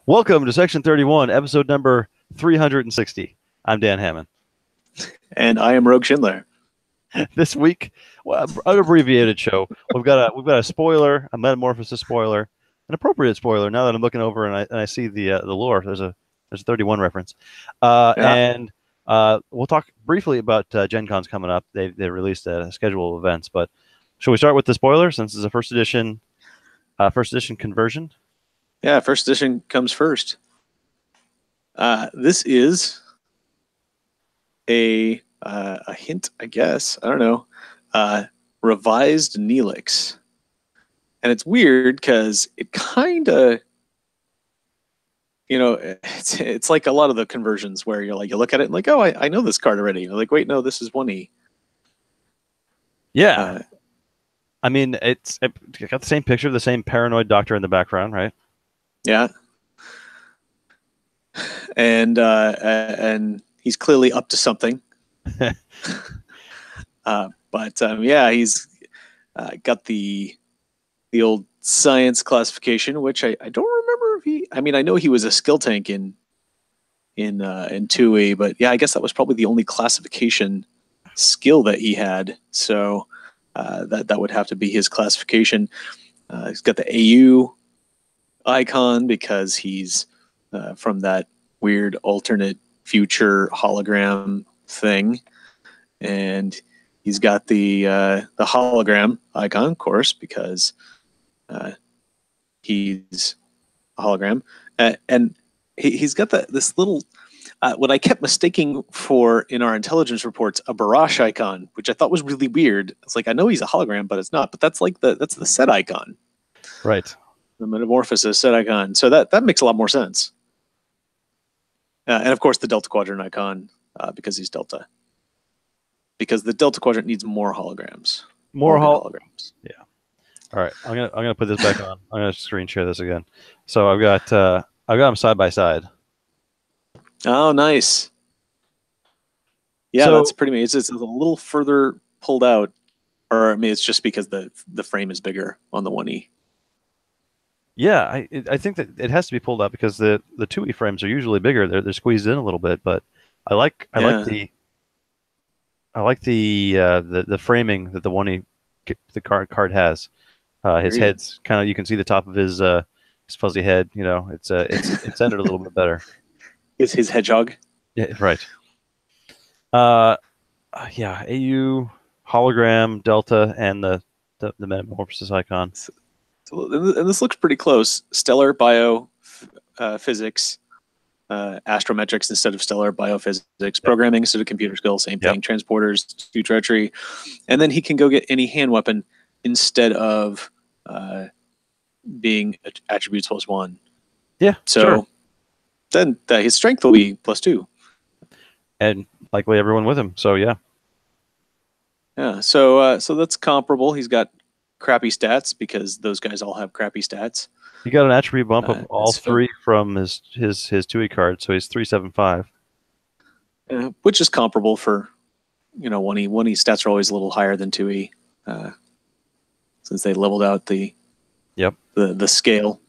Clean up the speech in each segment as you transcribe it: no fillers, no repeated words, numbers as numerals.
Welcome to Section 31, episode number 360. I'm Dan Hammond. And I am Rogue Schindler. This week, an abbreviated show. We've got a spoiler, a Metamorphosis spoiler, an appropriate spoiler. Now that I'm looking over and I see the lore, there's a 31 reference, and we'll talk briefly about Gen Con's coming up. They released a schedule of events, but shall we start with the spoiler since it's a first edition conversion? Yeah, first edition comes first. This is a hint, I guess. I don't know. Revised Neelix. And it's weird because it kind of, it's like a lot of the conversions where you look at it and like, oh, I know this card already. You're like, wait, no, this is 1E. Yeah. I mean, it got the same picture, the same paranoid doctor in the background, right? Yeah. And he's clearly up to something. But he's got the old science classification, which I don't remember if he. I mean, I know he was a skill tank in 2E, but yeah, I guess that was probably the only classification skill that he had. So that would have to be his classification. He's got the AU icon because he's from that weird alternate future hologram thing, and he's got the hologram icon, of course, because he's a hologram, and he's got this little what I kept mistaking for in our intelligence reports a Barash icon, which I thought was really weird. It's like, I know he's a hologram, but it's not. But that's like that's the set icon, right? The Metamorphosis set icon. So that makes a lot more sense. And of course, the Delta Quadrant icon, because he's Delta. Because the Delta Quadrant needs more holograms. More holograms. Yeah. All right, I'm gonna put this back on. I'm gonna screen share this again. So I've got them side by side. Oh, nice. Yeah, so, that's pretty amazing. It's a little further pulled out, or I mean, it's just because the frame is bigger on the 1E. Yeah, I think that it has to be pulled out because the 2E frames are usually bigger. They're squeezed in a little bit, but I like the framing that the 1E the card has. His head's kind of, you can see the top of his fuzzy head. You know, it's centered a little bit better. Is his hedgehog? Yeah, right. Yeah, AU hologram Delta and the Metamorphosis icon. And this looks pretty close. Stellar bio physics, astrometrics instead of stellar biophysics, programming instead of computer skills, same thing. Transporters to treachery, and then he can go get any hand weapon instead of being attributes +1. Yeah. So sure. Then his strength will be +2, and likely everyone with him. So yeah. Yeah. So that's comparable. He's got crappy stats because those guys all have crappy stats. He got an attribute bump of all three from his 2E card, so he's 375. Which is comparable for 1E. 1E stats are always a little higher than 2E, since they leveled out the scale.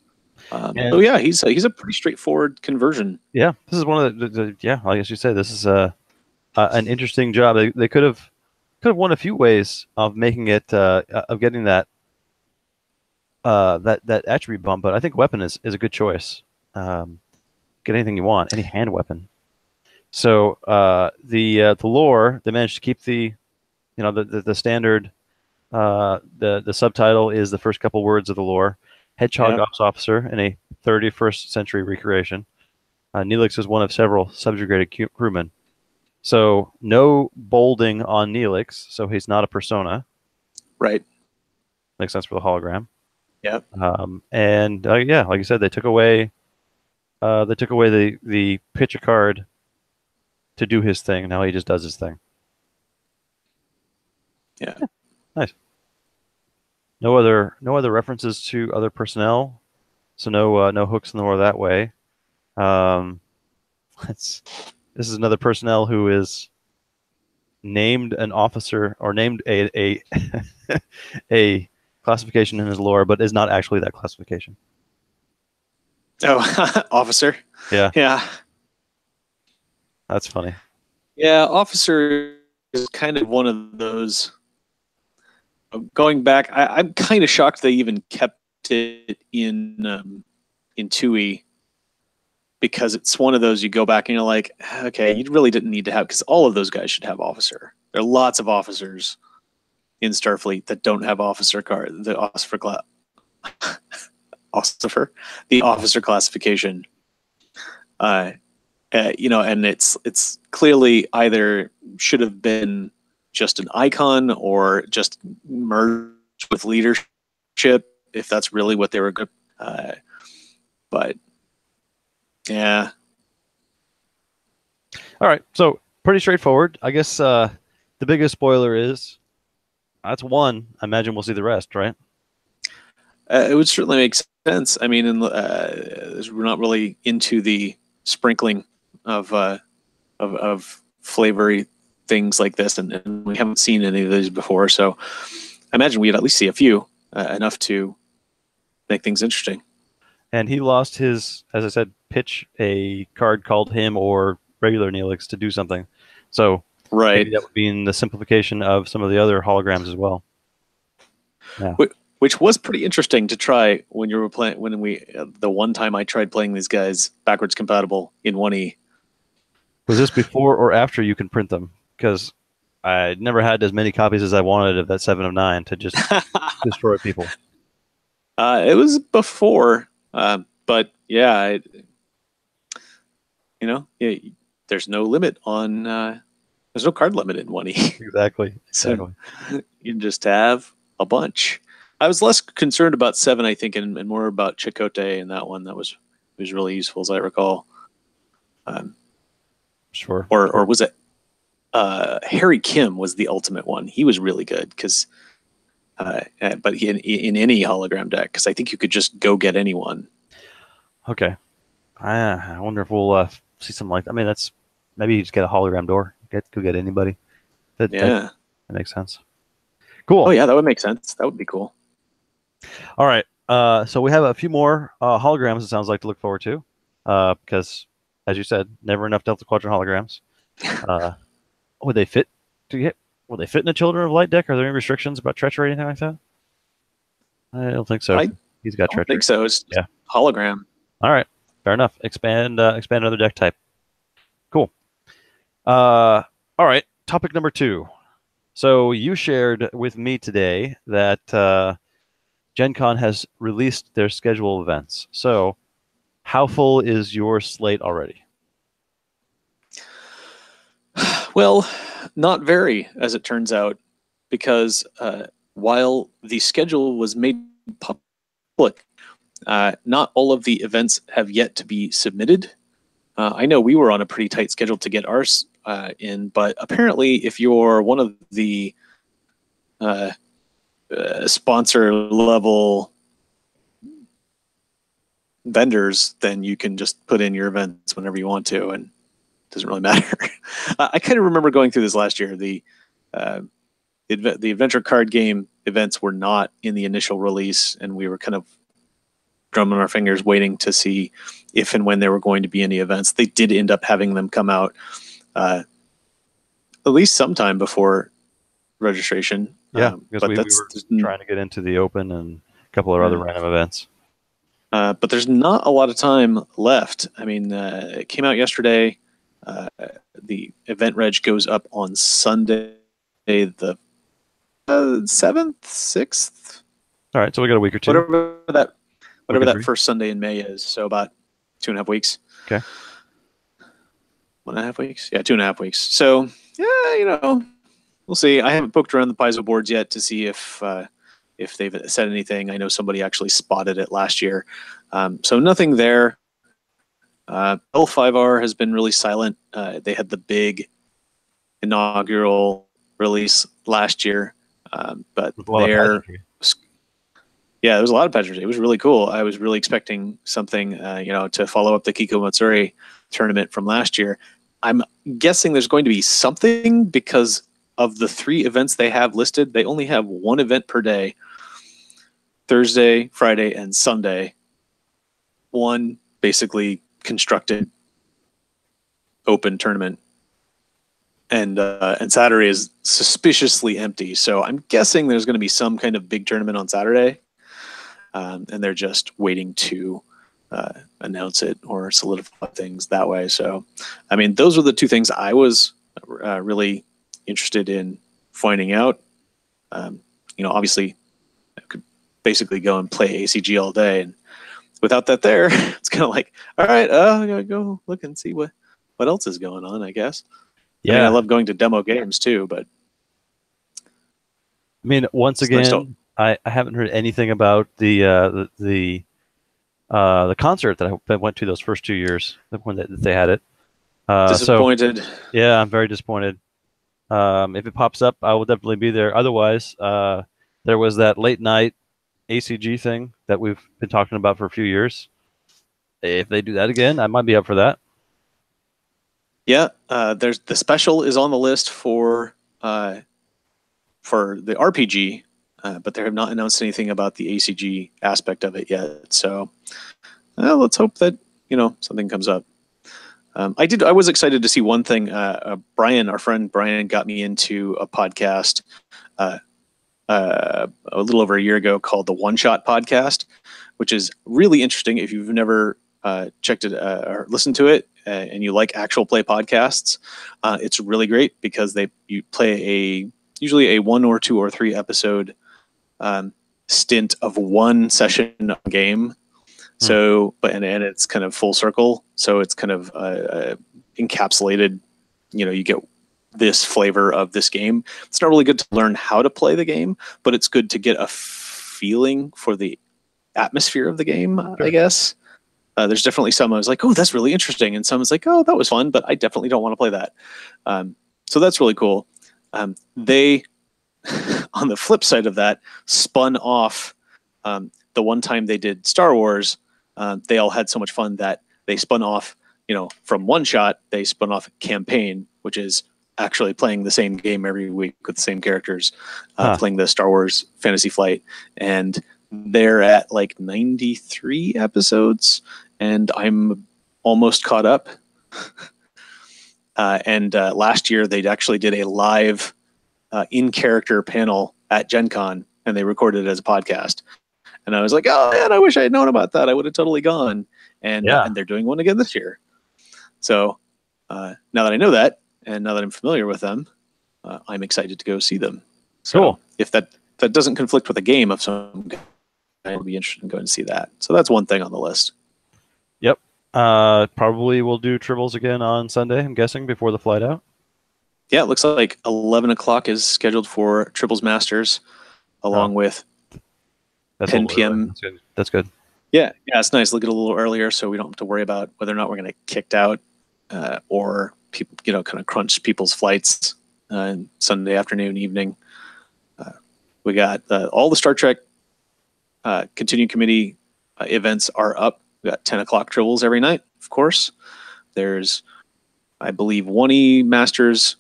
So yeah, he's a pretty straightforward conversion. Yeah, this is one of the I guess you said this is an interesting job. They could have won a few ways of making it of getting that attribute bump, but I think weapon is a good choice. Get anything you want, any hand weapon. So the lore, they managed to keep the standard. The subtitle is the first couple words of the lore. Hedgehog Ops Officer in a 31st century recreation. Neelix is one of several subjugated crewmen. So no bolding on Neelix, so he's not a persona. Right. Makes sense for the hologram. Yeah. And like you said, they took away the pitch a card to do his thing. Now he just does his thing. Yeah. Nice. No other references to other personnel, so no hooks in the lore that way. This is another personnel who is named an officer or named a a classification in his lore, but is not actually that classification. Oh, officer. Yeah, Yeah. that's funny. Yeah, officer is kind of one of those. Going back, I'm kind of shocked they even kept it in 2E, because it's one of those you go back and you're like, okay, you really didn't need to have, because all of those guys should have officer. There are lots of officers in Starfleet that don't have officer card, the officer, the officer classification. Uh, and it's clearly either should have been just an icon or just merged with leadership, if that's really what they were good. But yeah, All right, so pretty straightforward. I guess the biggest spoiler is that's one. I imagine we'll see the rest, right? it would certainly make sense. I mean, we're not really into the sprinkling of flavory things like this, and we haven't seen any of these before. So I imagine we'd at least see a few, enough to make things interesting. And he lost his, as I said, pitch a card called him or regular Neelix to do something. So Right. maybe that would be in the simplification of some of the other holograms as well. Yeah. Which was pretty interesting to try when you were playing. The one time I tried playing these guys backwards compatible in 1E. Was this before or after you can print them? Because I never had as many copies as I wanted of that 7 of 9 to just destroy people. It was before, but yeah, there's no limit on. There's no card limit in 1E. Exactly. So you just have a bunch. I was less concerned about 7, I think, and more about Chakotay in that one. That was really useful, as I recall. Sure. Or was it Harry Kim was the ultimate one? He was really good because, but in any hologram deck, because I think you could just go get anyone. Okay. I wonder if we'll see something like that. I mean, that's maybe you just get a hologram door. Go get anybody. That makes sense. Cool. Oh yeah, that would make sense. That would be cool. All right. So we have a few more holograms, it sounds like, to look forward to. Because, as you said, never enough Delta Quadrant holograms. Would they fit? Will they fit in the Children of Light deck? Are there any restrictions about treachery or anything like that? I don't think so. He's got treachery. I think so. It's just hologram. All right. Fair enough. Expand another deck type. Cool. All right. Topic number 2. So you shared with me today that Gen Con has released their schedule of events. So how full is your slate already? Well, not very, as it turns out, because while the schedule was made public, not all of the events have yet to be submitted. I know we were on a pretty tight schedule to get ours in, but apparently if you're one of the sponsor level vendors, then you can just put in your events whenever you want to, and it doesn't really matter. I kind of remember going through this last year. The adventure card game events were not in the initial release, and we were kind of drumming our fingers waiting to see if and when there were going to be any events. They did end up having them come out at least sometime before registration. Yeah, because we were trying to get into the open and a couple of other random events. But there's not a lot of time left. I mean, it came out yesterday. The event reg goes up on Sunday, the 7th, 6th. All right, so we got a week or two. Whatever that first Sunday in May is. So about 2.5 weeks. Okay. 1.5 weeks? Yeah, 2.5 weeks. So, yeah, we'll see. I haven't poked around the Paizo boards yet to see if they've said anything. I know somebody actually spotted it last year. So nothing there. L5R has been really silent. They had the big inaugural release last year, but there was a lot of pageantry. It was really cool. I was really expecting something, to follow up the Kiko Matsuri tournament from last year. I'm guessing there's going to be something because of the 3 events they have listed. They only have 1 event per day, Thursday, Friday, and Sunday. 1 basically constructed open tournament, and Saturday is suspiciously empty. So I'm guessing there's going to be some kind of big tournament on Saturday, and they're just waiting to announce it or solidify things that way. So, I mean, those were the two things I was really interested in finding out. Obviously, I could basically go and play ACG all day, and without that there, it's kind of like, all right, I gotta go look and see what else is going on, I guess. Yeah. I mean, I love going to demo games too, but I mean, once again, I haven't heard anything about the concert that I went to those first 2 years when they had it. disappointed. So, yeah, I'm very disappointed. If it pops up, I will definitely be there. Otherwise, there was that late night ACG thing that we've been talking about for a few years. If they do that again, I might be up for that. Yeah, there's the special is on the list for the RPG, but they have not announced anything about the ACG aspect of it yet. So let's hope that something comes up. I was excited to see one thing. Brian, our friend Brian, got me into a podcast a little over a year ago called the One Shot Podcast, which is really interesting. If you've never checked it or listened to it, and you like actual play podcasts, it's really great because you play usually a 1 or 2 or 3 episode stint of one session of a game. So, and it's kind of full circle. So it's kind of encapsulated. You get this flavor of this game. It's not really good to learn how to play the game, but it's good to get a feeling for the atmosphere of the game, I guess. There's definitely some I was like, oh, that's really interesting. And some is like, oh, that was fun, but I definitely don't want to play that. So that's really cool. They, on the flip side of that, spun off the one time they did Star Wars. They all had so much fun that they spun off, from One Shot, they spun off Campaign, which is actually playing the same game every week with the same characters, playing the Star Wars Fantasy Flight. And they're at like 93 episodes, and I'm almost caught up. And last year, they actually did a live in-character panel at Gen Con, and they recorded it as a podcast. And I was like, oh, man, I wish I had known about that. I would have totally gone. And they're doing one again this year. So now that I know that, and now that I'm familiar with them, I'm excited to go see them. So cool. If that doesn't conflict with a game of some kind, I would be interested in going to see that. So that's one thing on the list. Yep. Probably we'll do Tribbles again on Sunday, I'm guessing, before the flight out. Yeah, it looks like 11 o'clock is scheduled for Tribbles Masters, along with 10 p.m. That's good. Yeah, it's nice. Look at it a little earlier so we don't have to worry about whether or not we're going to get kicked out or people, kind of crunch people's flights Sunday afternoon, evening. We got all the Star Trek Continuing Committee events are up. We got 10 o'clock Tribbles every night, of course. There's, I believe, 1E Masters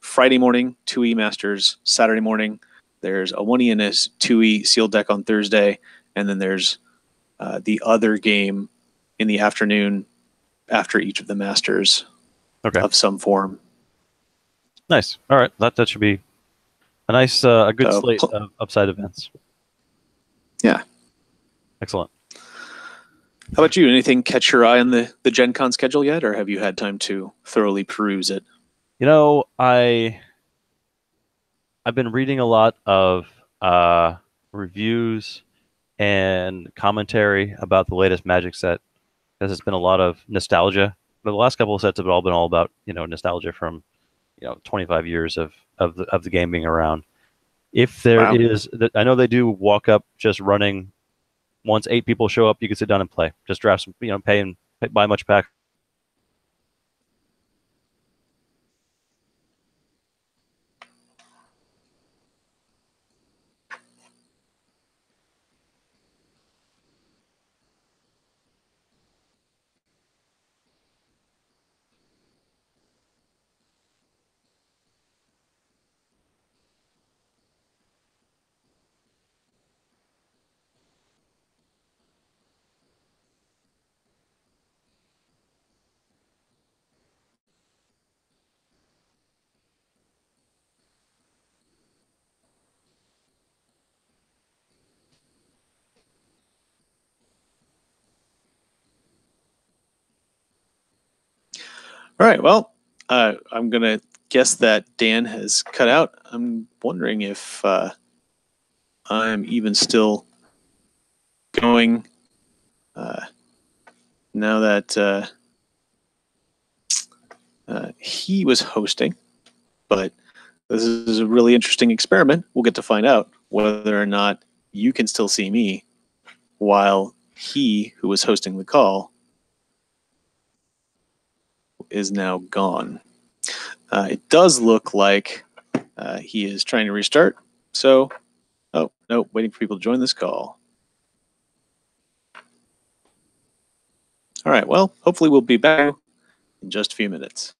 Friday morning, 2E Masters Saturday morning. There's a 1E and a 2E sealed deck on Thursday. And then there's the other game in the afternoon after each of the Masters of some form. Nice. All right. That should be a nice, a good slate of upside events. Yeah. Excellent. How about you? Anything catch your eye on the Gen Con schedule yet, or have you had time to thoroughly peruse it? I've been reading a lot of reviews and commentary about the latest Magic set, because it's been a lot of nostalgia. But the last couple of sets have all been all about nostalgia from 25 years of the game being around. If there is, I know they do walk up just running. Once 8 people show up, you can sit down and play. Just draft some, pay and buy much pack. All right. Well, I'm going to guess that Dan has cut out. I'm wondering if I'm even still going now that he was hosting. But this is a really interesting experiment. We'll get to find out whether or not you can still see me while he, who was hosting the call, is now gone. It does look like he is trying to restart. So, oh, no, waiting for people to join this call. All right, well, hopefully we'll be back in just a few minutes.